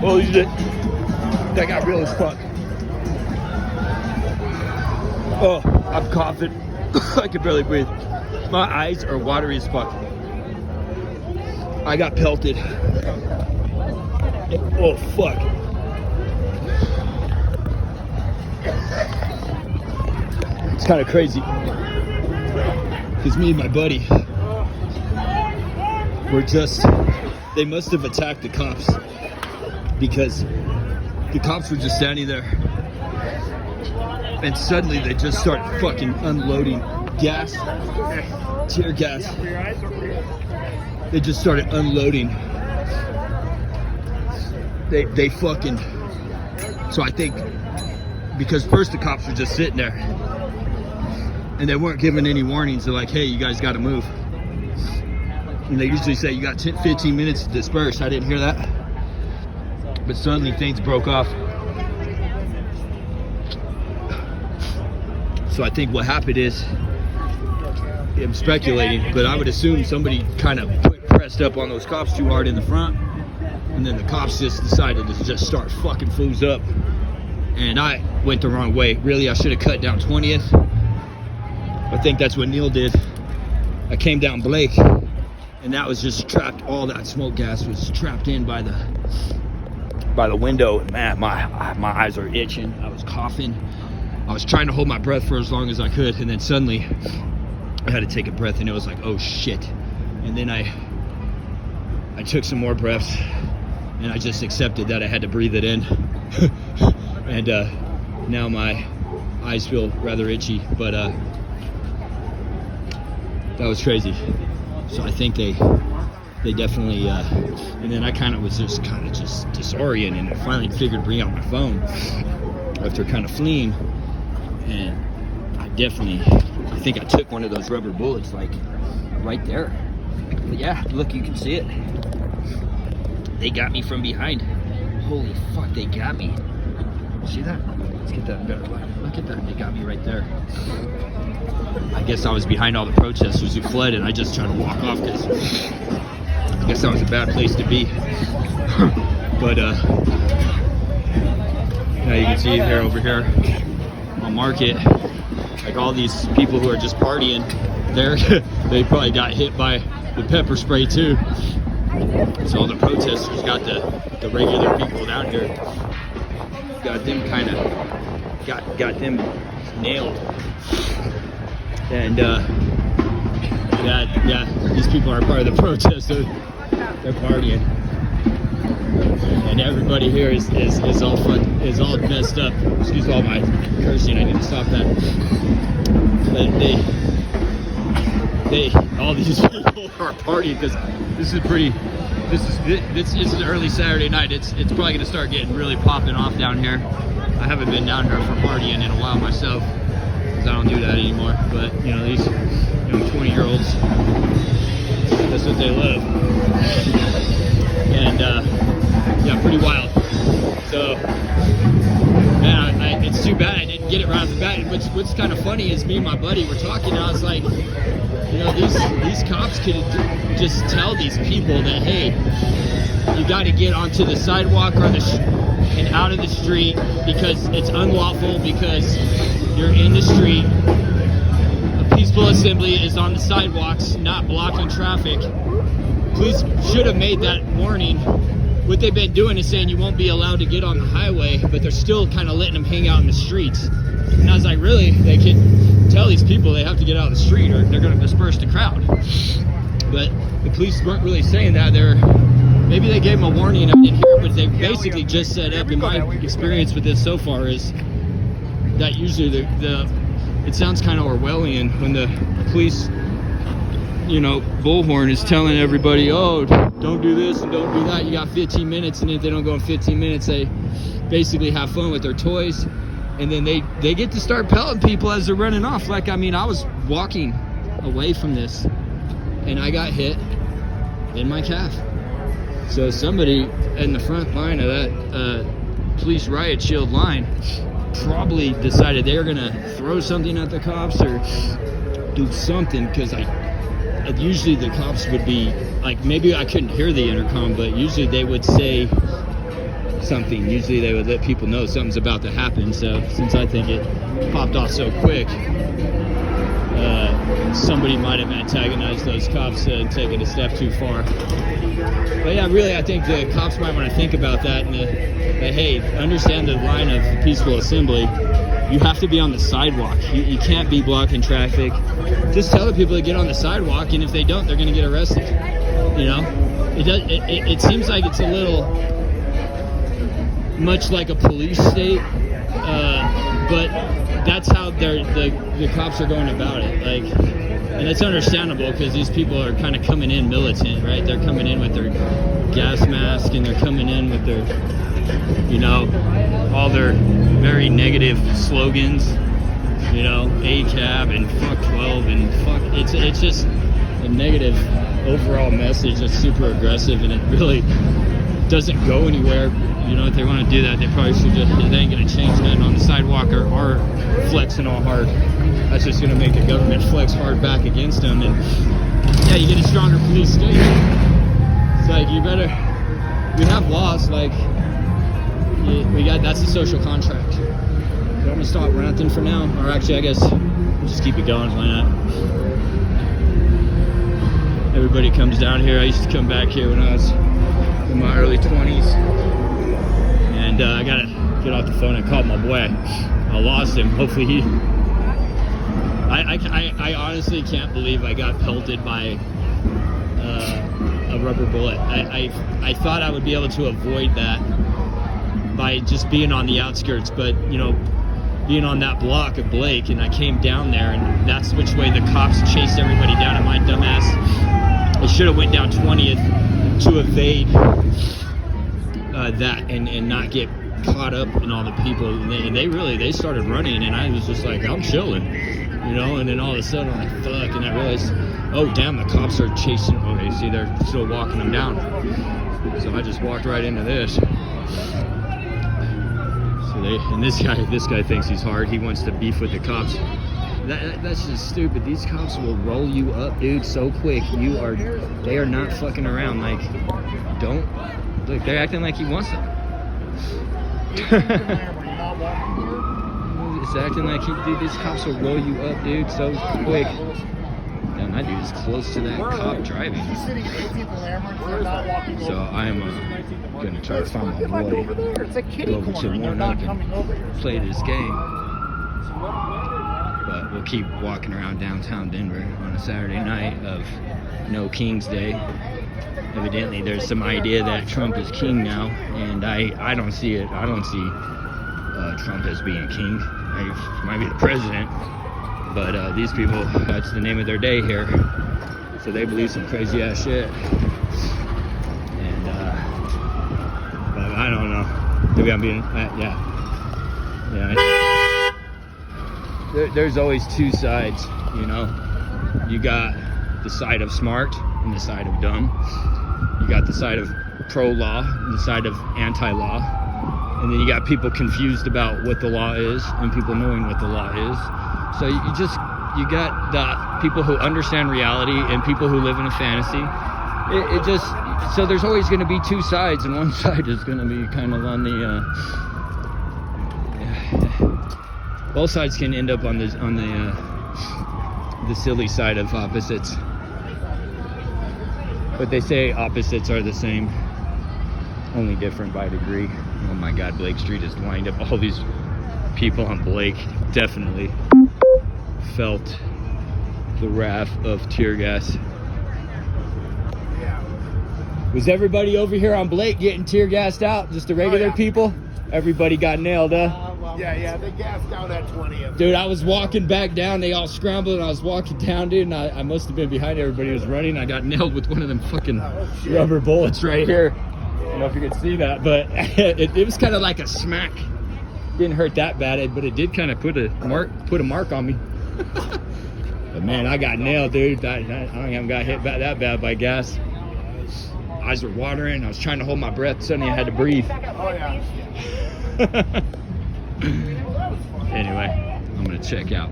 Holy shit. That got real as fuck. Oh, I'm coughing. I can barely breathe. My eyes are watery as fuck. I got pelted. Oh, fuck. It's kind of crazy. Because me and my buddy were just, they must have attacked the cops. Because the cops were just standing there. And suddenly they just start fucking unloading gas, tear gas. They just started unloading. They fucking, so I think, because first the cops were just sitting there and they weren't giving any warnings. They're like, hey, you guys got to move. And they usually say you got 10, 15 minutes to disperse. I didn't hear that. But suddenly things broke off. So I think what happened is, I'm speculating, but I would assume somebody kind of pressed up on those cops too hard in the front, and then the cops just decided to just start fucking fools up. And I went the wrong way. Really, I should have cut down 20th. I think that's what Neil did. I came down Blake, and that was just trapped. All that smoke gas was trapped in by the window. Man, my eyes are itching. I was coughing. I was trying to hold my breath for as long as I could, and then suddenly I had to take a breath, and it was like, oh shit. And then I took some more breaths, and I just accepted that I had to breathe it in. And now my eyes feel rather itchy, but that was crazy. So I think they definitely, and then I was just disoriented, and I finally figured to bring out my phone after kind of fleeing. And I think I took one of those rubber bullets, like right there. But yeah, look, you can see it. They got me from behind. Holy fuck, they got me. See that? Let's get that better light. Look at that, they got me right there. I guess I was behind all the protesters who fled, and I just tried to walk off because I guess that was a bad place to be. But now you can see here, over here on Market, like all these people who are just partying there, they probably got hit by the pepper spray too. So all the protesters got the regular people down here, got them kind of got them nailed. And yeah, these people are part of the protest. They're partying, and everybody here is all fun, is all messed up. Excuse all my cursing. I need to stop that. But all these people are partying because this is an early Saturday night. It's probably gonna start getting really popping off down here. I haven't been down here for partying in a while myself, because I don't do that anymore. But you know, these 20-year-olds, that's what they love. And yeah, pretty wild. So man, it's too bad I didn't get it right off the bat. What's kind of funny is me and my buddy were talking, and I was like, you know, these cops could just tell these people that, hey, you got to get onto the sidewalk or and out of the street, because it's unlawful, because you're in the street. A peaceful assembly is on the sidewalks, not blocking traffic. Police should have made that warning. What they've been doing is saying you won't be allowed to get on the highway, but they're still kind of letting them hang out in the streets. And I was like, really? They can tell these people they have to get out of the street or they're going to disperse the crowd. But the police weren't really saying that. Maybe they gave them a warning, I didn't hear it, but they basically just set up, in my experience with this so far, is that usually it sounds kind of Orwellian when the police, you know, bullhorn is telling everybody, oh, don't do this and don't do that, you got 15 minutes, and if they don't go in 15 minutes, they basically have fun with their toys, and then they get to start pelting people as they're running off. Like, I mean, I was walking away from this, and I got hit in my calf. So somebody in the front line of that police riot shield line probably decided they were gonna throw something at the cops or do something, because usually the cops would be like, maybe I couldn't hear the intercom, but usually they would say something. Usually they would let people know something's about to happen. So since I think it popped off so quick, somebody might have antagonized those cops and taken a step too far. But yeah, really, I think the cops might want to think about that and that, hey, understand the line of peaceful assembly. You have to be on the sidewalk. You can't be blocking traffic. Just tell the people to get on the sidewalk, and if they don't, they're going to get arrested. You know, it seems like it's a little much like a police state, but that's how the cops are going about it. Like, and it's understandable because these people are kind of coming in militant, right? They're coming in with their gas mask, and they're coming in with their, you know, all their very negative slogans, you know, ACAB and fuck 12 and fuck. It's just a negative overall message that's super aggressive, and it really doesn't go anywhere. You know, if they want to do that, they probably should just, they ain't going to change nothing on the sidewalk or flexing all hard. That's just going to make the government flex hard back against them. And yeah, you get a stronger police state. It's like, you better, we have laws, like, we got, that's the social contract. So I'm going to stop ranting for now. Or actually, I guess, we'll just keep it going. Why not? Everybody comes down here. I used to come back here when I was in my early 20s. And I got to get off the phone and call my boy. I lost him. Hopefully he... I honestly can't believe I got pelted by a rubber bullet. I thought I would be able to avoid that by just being on the outskirts, but, you know, being on that block of Blake, and I came down there, and that's which way the cops chased everybody down, and my dumbass, I should have went down 20th to evade that and not get caught up in all the people, and they started running, and I was just like, I'm chilling, you know. And then all of a sudden I'm like, fuck, and I realized, oh damn, the cops are chasing. Okay, see, they're still walking them down, so I just walked right into this. So this guy thinks he's hard. He wants to beef with the cops. That's just stupid. These cops will roll you up, dude, so quick. They are not fucking around. Like, don't look, they're acting like he wants them. It's acting like dude, these cops will roll you up, dude, so quick. Damn, that dude is close to that cop driving. So I'm gonna try to find my boy, go over to warm up and play this game. But we'll keep walking around downtown Denver on a Saturday night of No King's Day. Evidently, there's some idea that Trump is king now, and I don't see it. I don't see Trump as being king. He might be the president, but these people, that's the name of their day here. So they believe some crazy ass shit. And but I don't know. Maybe I'm being yeah. There's always two sides, you know. You got the side of smart and the side of dumb. You got the side of pro-law and the side of anti-law. And then you got people confused about what the law is and people knowing what the law is. So you got the people who understand reality and people who live in a fantasy. So there's always going to be two sides, and one side is going to be kind of on the both sides can end up on the silly side of opposites. But they say opposites are the same, only different by degree. Oh my God, Blake Street is lined up. All these people on Blake definitely felt the wrath of tear gas. Was everybody over here on Blake getting tear gassed out? Just the regular people? Everybody got nailed, huh? Yeah, they gassed out at 20th. Dude, I was walking back down. They all scrambled, and I was walking down, dude, and I must have been behind everybody who was running. I got nailed with one of them fucking rubber bullets right here. I don't know if you can see that, but it was kind of like a smack. Didn't hurt that bad, but it did kind of put a mark on me. But man, I got nailed, dude. I haven't got hit that bad by gas. Eyes were watering. I was trying to hold my breath. Suddenly I had to breathe. Oh, yeah. Anyway, I'm gonna check out.